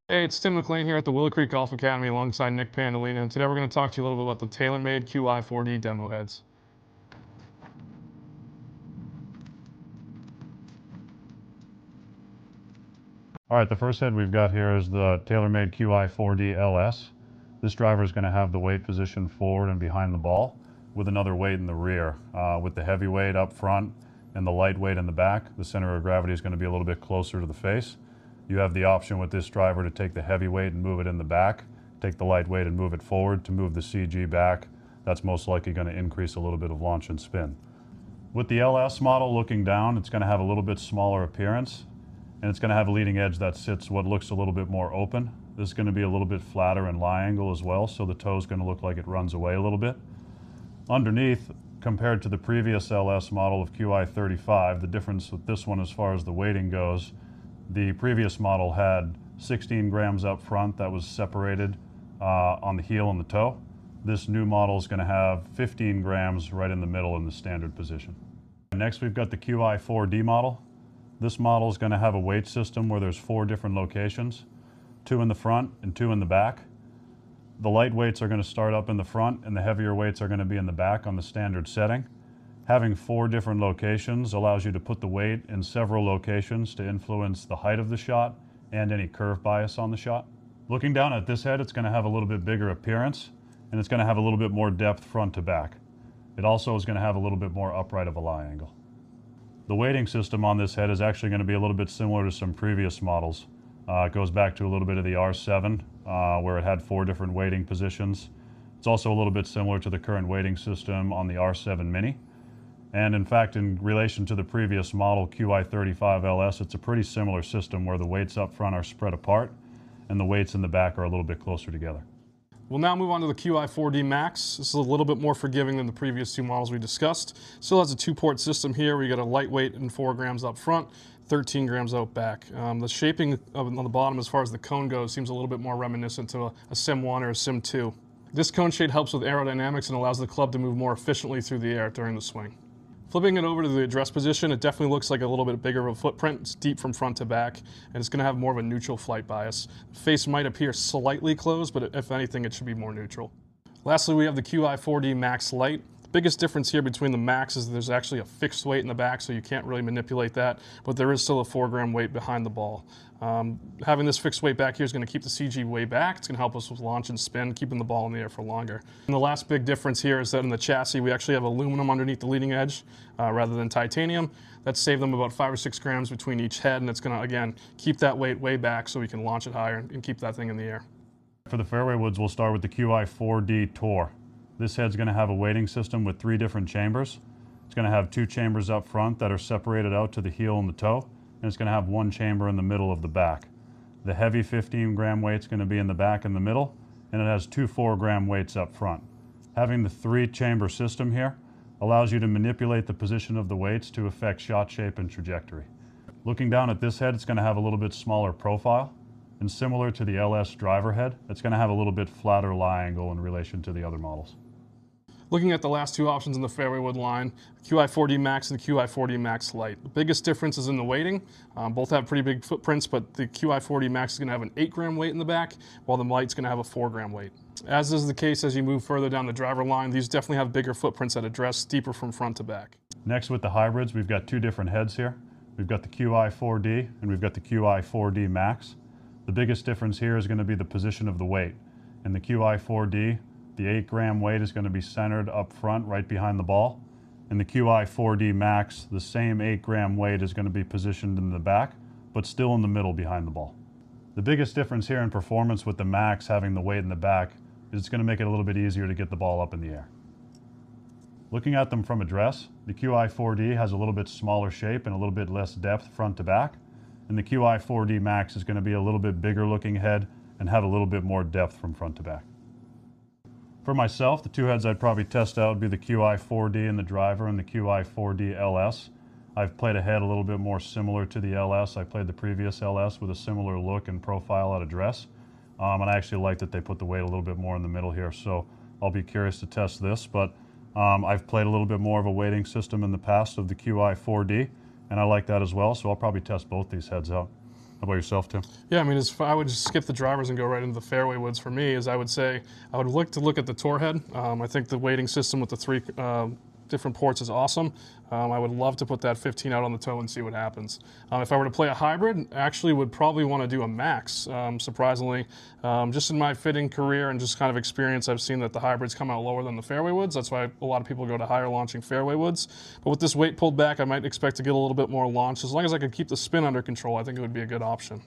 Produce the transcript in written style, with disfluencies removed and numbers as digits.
Hey, it's Tim McLean here at the Willowcreek Golf Academy alongside Nick Pandelena, and today we're going to talk to you a little bit about the TaylorMade Qi4D demo heads. All right, the first head we've got here is the TaylorMade Qi4D LS. This driver is going to have the weight position forward and behind the ball with another weight in the rear. With the heavy weight up front and the light weight in the back, the center of gravity is going to be a little bit closer to the face. You have the option with this driver to take the heavy weight and move it in the back, take the light weight and move it forward to move the CG back. That's most likely going to increase a little bit of launch and spin. With the LS model looking down, it's going to have a little bit smaller appearance, and it's going to have a leading edge that sits what looks a little bit more open. This is going to be a little bit flatter in lie angle as well, so the toe is going to look like it runs away a little bit. Underneath, compared to the previous LS model of Qi35, the difference with this one as far as the weighting goes, the previous model had 16 grams up front that was separated on the heel and the toe. This new model is going to have 15 grams right in the middle in the standard position. Next, we've got the Qi4D model. This model is going to have a weight system where there's 4 different locations, 2 in the front and 2 in the back. The light weights are going to start up in the front and the heavier weights are going to be in the back on the standard setting. Having 4 different locations allows you to put the weight in several locations to influence the height of the shot and any curve bias on the shot. Looking down at this head, it's going to have a little bit bigger appearance and it's going to have a little bit more depth front to back. It also is going to have a little bit more upright of a lie angle. The weighting system on this head is actually going to be a little bit similar to some previous models. It goes back to a little bit of the R7 where it had 4 different weighting positions. It's also a little bit similar to the current weighting system on the R7 Mini. And in fact, in relation to the previous model Qi35 LS, it's a pretty similar system where the weights up front are spread apart and the weights in the back are a little bit closer together. We'll now move on to the Qi4D Max. This is a little bit more forgiving than the previous 2 models we discussed. Still has a 2-port system here. We got a lightweight and 4 grams up front, 13 grams out back. The shaping on the bottom as far as the cone goes seems a little bit more reminiscent to a Sim 1 or a Sim 2. This cone shade helps with aerodynamics and allows the club to move more efficiently through the air during the swing. Flipping it over to the address position, it definitely looks like a little bit bigger of a footprint. It's deep from front to back, and it's going to have more of a neutral flight bias. The face might appear slightly closed, but if anything, it should be more neutral. Lastly, we have the Qi4D Max Lite. The biggest difference here between the Max is that there's actually a fixed weight in the back, so you can't really manipulate that, but there is still a 4-gram weight behind the ball. Having this fixed weight back here is going to keep the CG way back. It's going to help us with launch and spin, keeping the ball in the air for longer. And the last big difference here is that in the chassis, we actually have aluminum underneath the leading edge rather than titanium. That saved them about 5 or 6 grams between each head, and it's going to, again, keep that weight way back so we can launch it higher and keep that thing in the air. For the fairway woods, we'll start with the Qi4D Tour. This head's going to have a weighting system with 3 different chambers. It's going to have 2 chambers up front that are separated out to the heel and the toe, and it's going to have 1 chamber in the middle of the back. The heavy 15-gram weight's going to be in the back and the middle, and it has 2 4-gram weights up front. Having the 3-chamber system here allows you to manipulate the position of the weights to affect shot shape and trajectory. Looking down at this head, it's going to have a little bit smaller profile, and similar to the LS driver head, it's going to have a little bit flatter lie angle in relation to the other models. Looking at the last 2 options in the fairway wood line, the Qi4D Max and the Qi4D Max Lite. The biggest difference is in the weighting. Both have pretty big footprints, but the Qi4D Max is going to have an 8-gram weight in the back, while the Lite's going to have a 4-gram weight. As is the case as you move further down the driver line, these definitely have bigger footprints at address, deeper from front to back. Next, with the hybrids, we've got 2 different heads here. We've got the Qi4D and we've got the Qi4D Max. The biggest difference here is going to be the position of the weight. In the Qi4D, the 8-gram weight is going to be centered up front right behind the ball. In the Qi4D Max, the same 8-gram weight is going to be positioned in the back, but still in the middle behind the ball. The biggest difference here in performance with the Max having the weight in the back is it's going to make it a little bit easier to get the ball up in the air. Looking at them from address, the Qi4D has a little bit smaller shape and a little bit less depth front to back, and the Qi4D Max is going to be a little bit bigger looking head and have a little bit more depth from front to back. For myself, the 2 heads I'd probably test out would be the Qi4D in the driver and the Qi4D LS. I've played a head a little bit more similar to the LS. I played the previous LS with a similar look and profile at address. And I actually like that they put the weight a little bit more in the middle here, so I'll be curious to test this. But I've played a little bit more of a weighting system in the past of the Qi4D, and I like that as well, so I'll probably test both these heads out. How about yourself, Tim? Yeah, I mean, I would just skip the drivers and go right into the fairway woods. For me, is I would say I would look at the tour head. I think the weighting system with the 3 different ports is awesome. I would love to put that 15 out on the toe and see what happens. If I were to play a hybrid, actually would probably want to do a max, surprisingly. Just in my fitting career and just kind of experience, I've seen that the hybrids come out lower than the fairway woods. That's why a lot of people go to higher launching fairway woods. But with this weight pulled back, I might expect to get a little bit more launch. As long as I could keep the spin under control, I think it would be a good option.